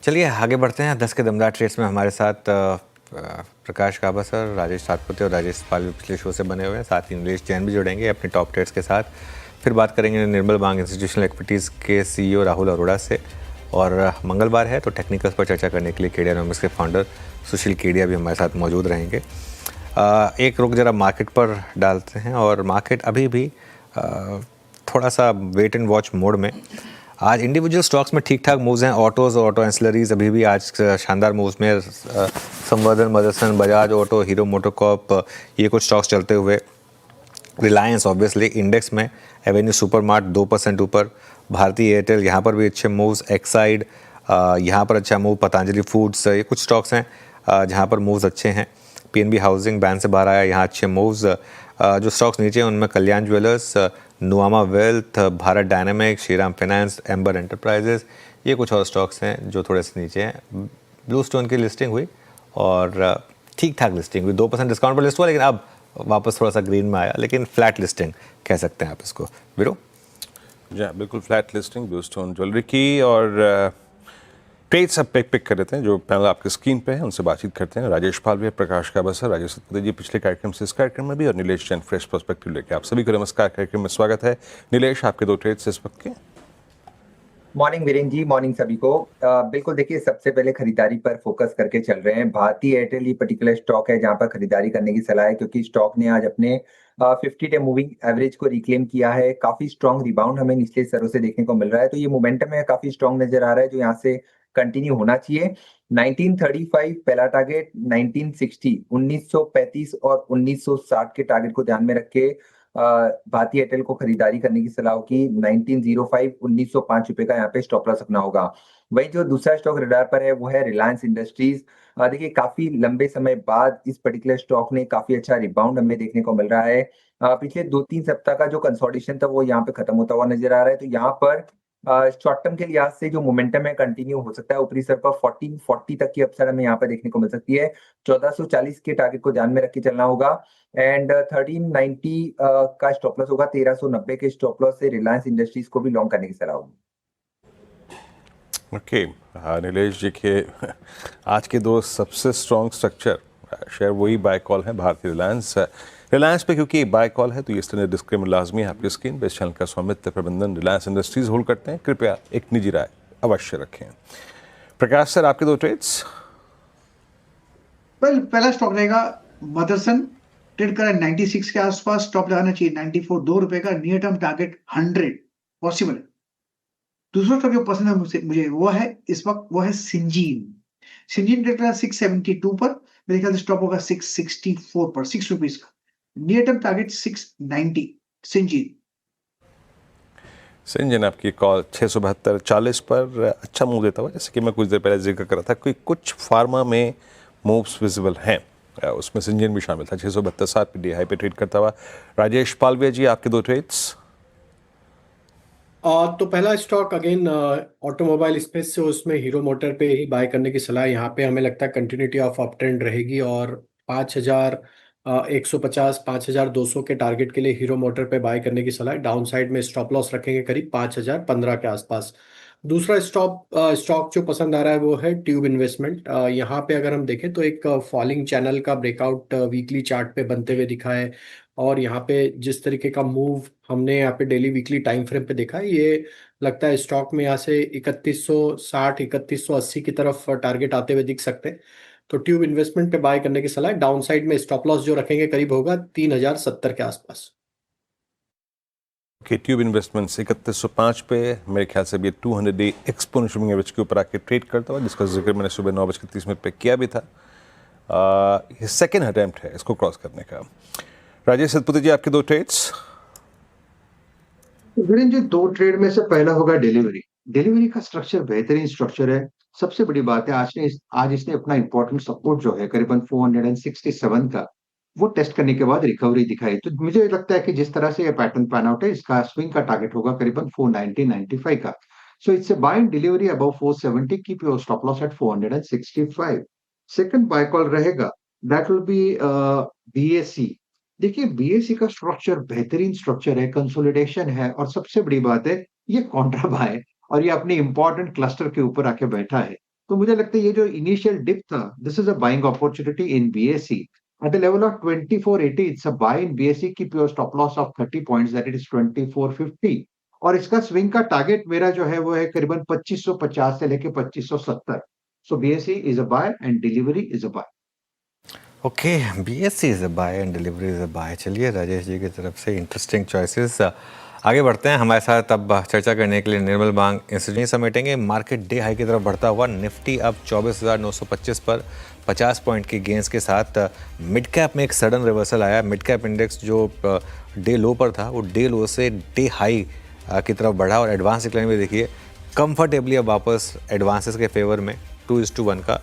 चलिए आगे बढ़ते हैं 10 के दमदार ट्रेड्स में हमारे साथ प्रकाश काबा सर, राजेश सातपुते और राजेश पाल भी पिछले शो से बने हुए हैं। साथ ही नीलेश जैन भी जुड़ेंगे अपने टॉप ट्रेड्स के साथ। फिर बात करेंगे निर्मल बांग इंस्टीट्यूशनल इक्विटीज़ के सीईओ राहुल अरोड़ा से। और मंगलवार है तो टेक्निकल्स पर चर्चा करने के लिए केडिया इकोनॉमिक्स के फाउंडर सुशील केडिया भी हमारे साथ मौजूद रहेंगे। एक रुख जरा मार्केट पर डालते हैं और मार्केट अभी भी थोड़ा सा वेट एंड वॉच मोड में। आज इंडिविजुअल स्टॉक्स में ठीक ठाक मूव्स हैं। ऑटोज़ और ऑटो एंसिलरीज अभी भी आज शानदार मूव्स में। संवर्धन, Motherson, Bajaj auto, hero MotoCorp, ये कुछ स्टॉक्स चलते हुए। रिलायंस ऑब्वियसली इंडेक्स में, एवेन्यू सुपरमार्ट 2% ऊपर, भारतीय एयरटेल यहाँ पर भी अच्छे मूव्स, एक्साइड यहाँ पर अच्छा मूव, पतंजलि फूड्स, ये कुछ स्टॉक्स हैं जहाँ पर मूव्स अच्छे हैं। पीएनबी हाउसिंग बैन से बाहर आया, यहाँ अच्छे मूव्स। जो स्टॉक्स नीचे हैं उनमें Kalyan Jewellers, Nuvama Wealth, Bharat Dynamic, Shriram Finance, Amber Enterprises, ये कुछ और स्टॉक्स हैं जो थोड़े से नीचे हैं। ब्लू स्टोन की लिस्टिंग हुई और ठीक ठाक लिस्टिंग हुई, 2% डिस्काउंट पर लिस्ट हुआ, लेकिन अब वापस थोड़ा सा ग्रीन में आया, लेकिन फ्लैट लिस्टिंग कह सकते हैं आप इसको। वीरो जी बिल्कुल flat listing blue stone jewellery की। और ट्रेड सब पिक कर लेते हैं जो पैनल आपके स्क्रीन पे है, उनसे बातचीत करते हैं। राजेश पाल भी है, प्रकाश काबा सर, राजेश सतपति जी पिछले कार्यक्रम से इस कार्यक्रम में भी, और नीलेश जैन फ्रेश पर्सपेक्टिव लेके आप सभी को नमस्कार। कार्यक्रम में स्वागत है। नीलेश, आपके 2 ट्रेड्स इस वक्त के। मॉर्निंग वीरेन जी, मॉर्निंग सभी को। बिल्कुल देखिए, सबसे पहले खरीदारी पर फोकस करके चल रहे हैं। भारतीय एयरटेल ये पर्टिकुलर स्टॉक है जहां पर खरीदारी करने की सलाह है, क्योंकि स्टॉक ने आज अपने 50 डे मूविंग एवरेज को रिक्लेम किया है। काफी स्ट्रॉन्ग रिबाउंड हमें निचले स्तरों से देखने को मिल रहा है, तो ये मोमेंटम है काफी स्ट्रॉन्ग नजर आ रहा है जो यहाँ से कंटिन्यू होना चाहिए। 1935 पहला टारगेट, 1960, 1935 और 1960 के टारगेट को ध्यान में रख के भारतीय एयरटेल को खरीदारी करने की सलाह की। 1905, 1905 रुपए का यहाँ पे स्टॉप लॉस रखना होगा। वही जो दूसरा स्टॉक रडार पर है वो है रिलायंस इंडस्ट्रीज। देखिए, काफी लंबे समय बाद इस पर्टिकुलर स्टॉक ने काफी अच्छा रिबाउंड हमें देखने को मिल रहा है। पिछले 2-3 सप्ताह का जो कंसोलिडेशन था वो यहाँ पे खत्म होता हुआ नजर आ रहा है, तो यहाँ पर शॉर्ट टर्म के लिहाज से जो मोमेंटम है कंटिन्यू हो सकता है। ऊपरी स्तर पर 1440 तक की अपसाइड हमें यहाँ पे देखने को मिल सकती है। 1440 के टारगेट को ध्यान में रख के चलना होगा एंड 1390 का स्टॉप लॉस होगा। 1390 के स्टॉप लॉस से रिलायंस इंडस्ट्रीज को भी लॉन्ग करने की सलाह होगी। ओके नीलेश जी के आज के 2 सबसे स्ट्रॉन्ग स्ट्रक्चर शेयर वही बाय कॉल है, भारतीय रिलायंस पे, क्योंकि बाय कॉल है तो ये इस तरह डिस्क्लेमर लाजमी है आपकी स्क्रीन पे। इस चैनल का स्वामित्व प्रबंधन रिलायंस इंडस्ट्रीज होल्ड करते हैं, कृपया एक निजी राय अवश्य रखें। प्रकाश सर, आपके 2 ट्रेड्स। पहला स्टॉक रहेगा मदरसन, ट्रेड करा 96 के आसपास, स्टॉप लगाना चाहिए 94, 2 रुपए का नियर टर्म टारगेट 100 पॉसिबल है। दूसरा स्टॉक जो पसंद है मुझे वो है इस वक्त, वो है सिंजीन ट्रेड करा 672 पर, मेरे ख्याल से स्टॉप होगा 664 पर, 6 रुपीज का नियर टर्म टारगेट 690। सिंजन आपकी कॉल 672.40 पर अच्छा मूव देता हुआ, जैसे कि मैं कुछ देर पहले जिक्र कर रहा था, कोई कुछ फार्मा में मूव्स विजिबल हैं, उसमें सिंजन भी शामिल था। 672.60 पे डी हाई पे ट्रेड करता हुआ। राजेश पालविया जी, आपके 2 ट्रेड्स। तो पहला स्टॉक अगेन ऑटोमोबाइल स्पेस से, उसमें हीरो मोटर पे ही बाय करने की सलाह। यहाँ पे हमें लगता है कंटिन्यूटी ऑफ अप ट्रेंड रहेगी और 5150, 5200 के टारगेट के लिए हीरो मोटर पे बाय करने की सलाह। डाउन साइड में स्टॉप लॉस रखेंगे करीब 5015 के आसपास। दूसरा स्टॉक जो पसंद आ रहा है वो है ट्यूब इन्वेस्टमेंट। यहाँ पे अगर हम देखें तो एक फॉलिंग चैनल का ब्रेकआउट वीकली चार्ट पे बनते हुए दिखा है, और यहाँ पे जिस तरीके का मूव हमने यहाँ पे डेली वीकली टाइम फ्रेम पे देखा है, ये लगता है स्टॉक में यहाँ से 3160, 3180 की तरफ टारगेट आते हुए दिख सकते हैं। तो ट्यूब इन्वेस्टमेंट पे बाय करने की सलाह है। डाउन साइड में स्टॉप लॉस जो रखेंगे करीब होगा 3070 के आसपास। ओके, ट्यूब इन्वेस्टमेंट्स 3105 पे, मेरे ख्याल से भी 200 डे एक्सपोनेंशियल एवरेज के ऊपर आके ट्रेड करता हुआ, जिसका जिक्र मैंने सुबह 9:30 पे किया भी था। ये सेकेंड अटेम्प्ट है इसको क्रॉस करने का। राजेश सतपति जी, आपके 2 ट्रेड्स। वीरेन जी, 2 ट्रेड में से पहला होगा डिलीवरी का स्ट्रक्चर बेहतरीन स्ट्रक्चर है। सबसे बड़ी बात है आज इसने अपना इंपॉर्टेंट सपोर्ट जो है करीबन 467 का, वो टेस्ट करने के बाद रिकवरी दिखाई। तो मुझे लगता है कि जिस तरह से ये पैटर्न पैन आउट है, इसका स्विंग का टारगेट होगा करीबन 490-95 का। So it's a buy in delivery above 470, keep your stop loss at 465। Second buy call रहेगा, दैट विल बी बीएससी। देखिए, बीएससी का स्ट्रक्चर बेहतरीन स्ट्रक्चर है, कंसोलिडेशन है, और सबसे बड़ी बात है ये कॉन्ट्रा बाय है और ये अपने इंपॉर्टेंट क्लस्टर के ऊपर आके बैठा है। तो मुझे लगता है ये जो इनिशियल डिप था, this is a buying opportunity in BSE at the level of 2480. It's a buy in BSE. Keep your stop loss of 30 points, that it is 2450. और इसका स्विंग का टारगेट मेरा जो है वो है करीबन 2550 से लेके 2570. So BSE is a buy and delivery is a buy. Okay, BSC is a buy and delivery is a buy. चलिए राजेश जी की तरफ से इंटरेस्टिंग चॉइसेस। आगे बढ़ते हैं। हमारे साथ अब चर्चा करने के लिए निर्मल बांग इंस्टीट्यूट समेटेंगे। मार्केट डे हाई की तरफ बढ़ता हुआ, निफ्टी अब 24,925 पर 50 पॉइंट की गेंस के साथ। मिड कैप में एक सडन रिवर्सल आया। मिड कैप इंडेक्स जो डे लो पर था वो डे लो से डे हाई की तरफ बढ़ा और एडवांस डिक्लाइन में देखिए कंफर्टेबली अब वापस एडवांसेस के फेवर में 2:1 का।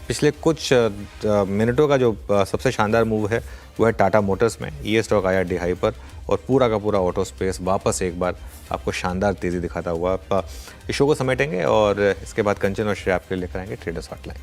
पिछले कुछ मिनटों का जो सबसे शानदार मूव है वो है टाटा मोटर्स में। ये स्टॉक आया डे हाई पर और पूरा का पूरा ऑटो स्पेस वापस एक बार आपको शानदार तेज़ी दिखाता हुआ इस शो को समेटेंगे और इसके बाद कंचन और श्रेया आपके लिए लेकर आएंगे ट्रेडर्स हॉटलाइन।